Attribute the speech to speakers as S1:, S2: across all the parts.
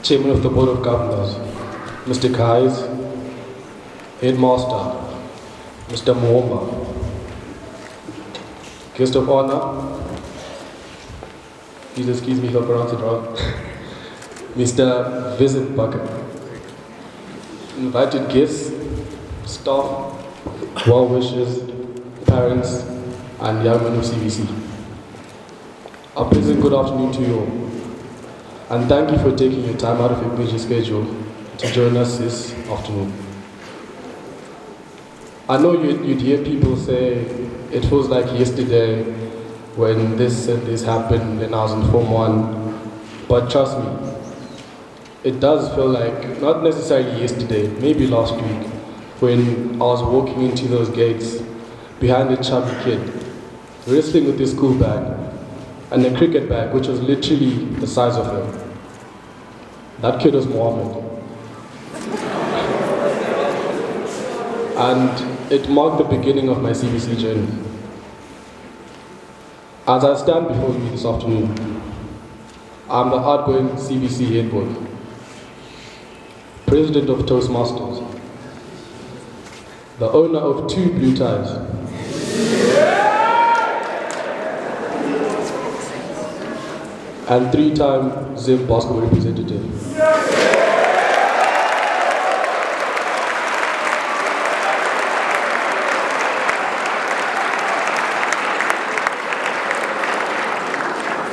S1: Chairman of the Board of Governors, Mr. Kais, Headmaster, Mr. Moomba, Guest of Honor, please excuse me if I pronounce it wrong, Mr. Visit Bucket, invited guests, staff, well-wishers, parents, and young men of CBC. A pleasant good afternoon to you all. And thank you for taking your time out of your busy schedule to join us this afternoon. I know you'd hear people say it feels like yesterday when this and this happened and I was in Form 1, but trust me, it does feel like, not necessarily yesterday, maybe last week, when I was walking into those gates behind a chubby kid, wrestling with his school bag, and a cricket bag which was literally the size of him. That kid was Mohammed. And it marked the beginning of my CBC journey. As I stand before you this afternoon, I'm the outgoing CBC Headboy, President of Toastmasters, the owner of 2 blue ties, and 3-time Zim basketball representative.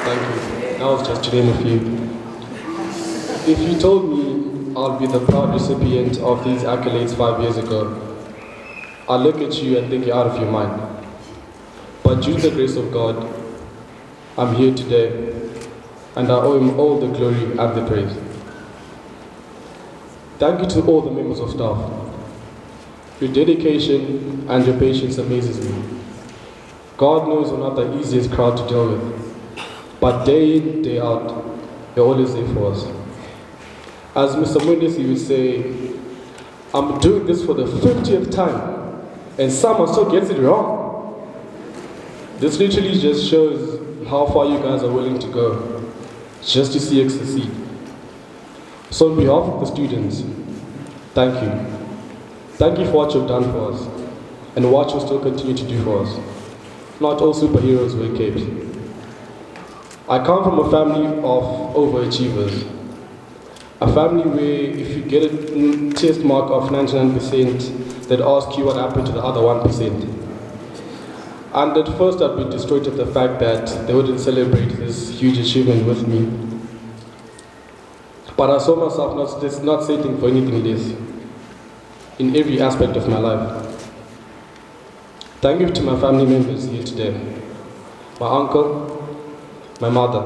S1: Thank you. That was just to name a few. If you told me I'll be the proud recipient of these accolades 5 years ago, I'll look at you and think you're out of your mind. But due to the grace of God, I'm here today, and I owe him all the glory and the praise. Thank you to all the members of staff. Your dedication and your patience amazes me. God knows we're not the easiest crowd to deal with, but day in, day out, you're always there for us. As Mr. Mundisi would say, I'm doing this for the 50th time, and someone still gets it wrong. This literally just shows how far you guys are willing to go just to see us succeed. So on behalf of the students, thank you. Thank you for what you've done for us, and what you'll still continue to do for us. Not all superheroes wear capes. I come from a family of overachievers. A family where if you get a test mark of 99%, they'd ask you what happened to the other 1%. And at first I'd be destroyed at the fact that they wouldn't celebrate this huge achievement with me. But I saw myself not settling for anything less in every aspect of my life. Thank you to my family members here today. My uncle, my mother,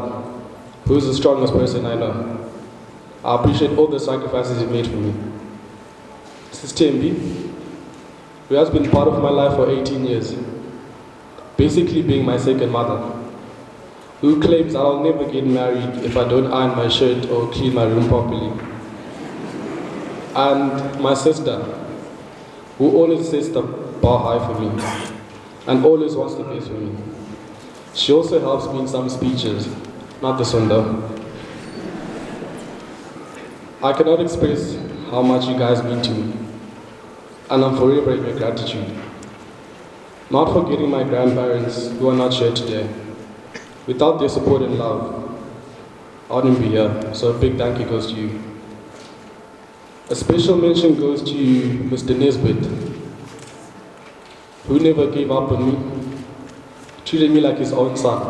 S1: who is the strongest person I know. I appreciate all the sacrifices you've made for me. Sister Tembi, who has been part of my life for 18 years. Basically being my second mother, who claims I'll never get married if I don't iron my shirt or clean my room properly. And my sister, who always sets the bar high for me, and always wants the best for me. She also helps me in some speeches, not this one though. I cannot express how much you guys mean to me, and I'm forever in your gratitude. Not forgetting my grandparents who are not here today. Without their support and love, I wouldn't be here, so a big thank you goes to you. A special mention goes to you, Mr. Nesbitt, who never gave up on me, treated me like his own son.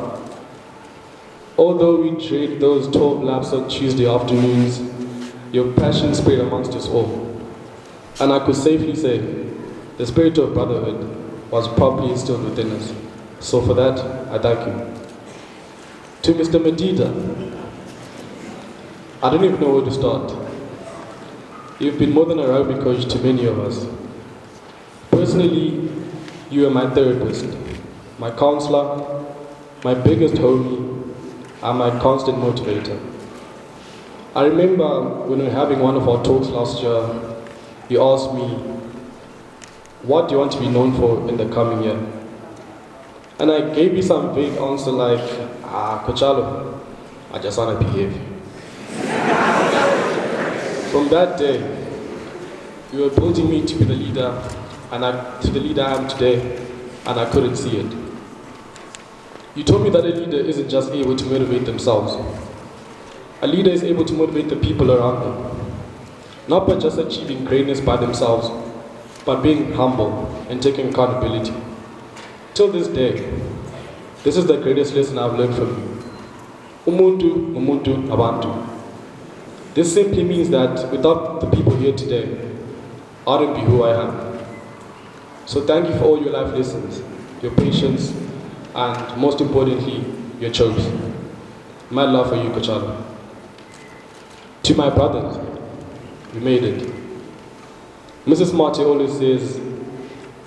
S1: Although we trade those 12 laps on Tuesday afternoons, your passion spread amongst us all. And I could safely say, the spirit of brotherhood was properly instilled within us. So for that, I thank you. To Mr. Medida, I don't even know where to start. You've been more than a rugby coach to many of us. Personally, you are my therapist, my counselor, my biggest homie, and my constant motivator. I remember when we were having one of our talks last year, you asked me, what do you want to be known for in the coming year? And I gave you some vague answer like, Kochalo, I just want to behave. From that day, you were building me to be the leader, to the leader I am today, and I couldn't see it. You told me that a leader isn't just able to motivate themselves. A leader is able to motivate the people around them, not by just achieving greatness by themselves, but being humble and taking accountability. Till this day, this is the greatest lesson I've learned from you. Umuntu, umuntu, abantu. This simply means that without the people here today, I wouldn't be who I am. So thank you for all your life lessons, your patience, and most importantly, your chose. My love for you, Kachala. To my brothers, we made it. Mrs. Marty always says,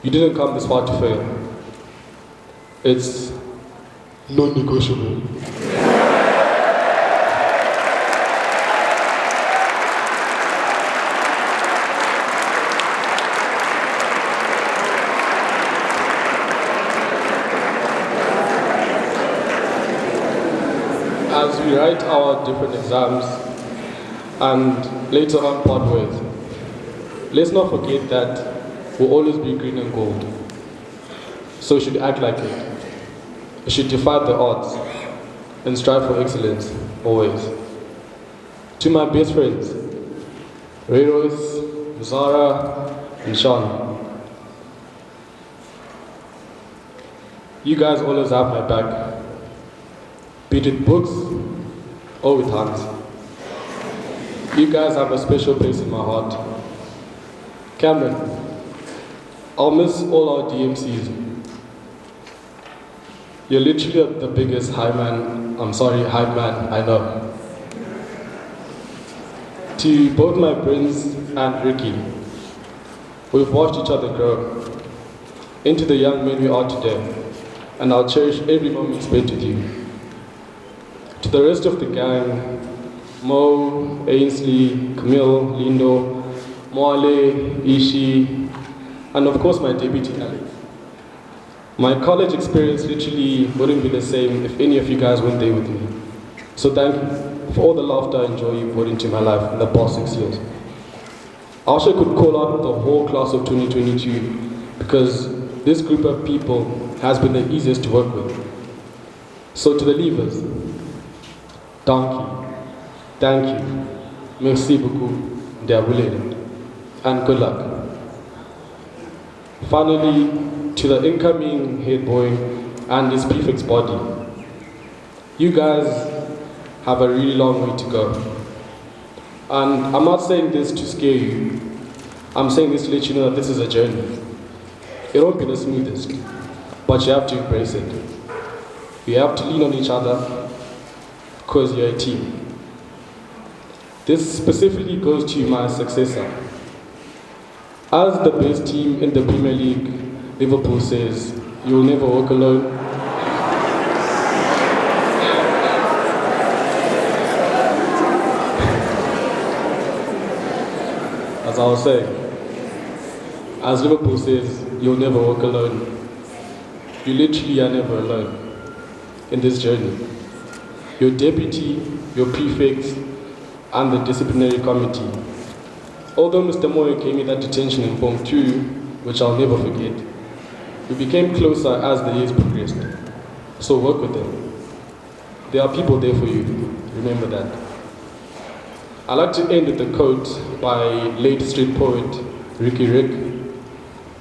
S1: you didn't come this far to fail. It's non-negotiable. As we write our different exams and later on part ways, let's not forget that we'll always be green and gold. So we should act like it. We should defy the odds and strive for excellence, always. To my best friends, Reyros, Zara, and Sean, you guys always have my back, be it with books or with hands. You guys have a special place in my heart. Cameron, I'll miss all our DMCs. You're literally the biggest hype man I know. To both my friends and Ricky, we've watched each other grow into the young men we are today, and I'll cherish every moment spent with you. To the rest of the gang, Mo, Ainsley, Camille, Lindo, Moale, Ishi, and of course my deputy Alex. My college experience literally wouldn't be the same if any of you guys weren't there with me. So thank you for all the laughter and joy you put into my life in the past 6 years. I wish I could call out the whole class of 2022 because this group of people has been the easiest to work with. So to the leavers, thank you, merci beaucoup, and good luck. Finally, to the incoming Headboy and his prefix body, you guys have a really long way to go. And I'm not saying this to scare you, I'm saying this to let you know that this is a journey. It won't be the smoothest, but you have to embrace it. You have to lean on each other, because you're a team. This specifically goes to my successor. As the best team in the Premier League, Liverpool says, you'll never walk alone. As I was saying, as Liverpool says, you'll never walk alone. You literally are never alone in this journey. Your deputy, your prefect, and the disciplinary committee. Although Mr. Moyo gave me that detention in Form 2, which I'll never forget, we became closer as the years progressed. So work with them. There are people there for you, remember that. I'd like to end with a quote by late street poet Ricky Rick: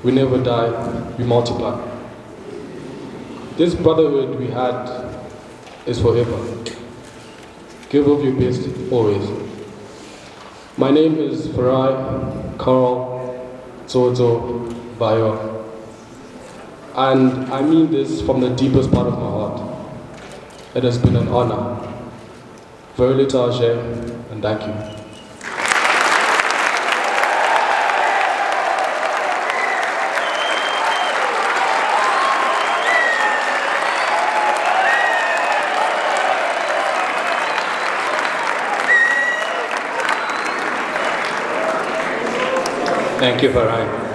S1: "We never die, we multiply." This brotherhood we had is forever. Give of your best, always. My name is Farai Carl Zozo Bayo, and I mean this from the deepest part of my heart. It has been an honor. Very little, and thank you.
S2: Thank you, Farhan.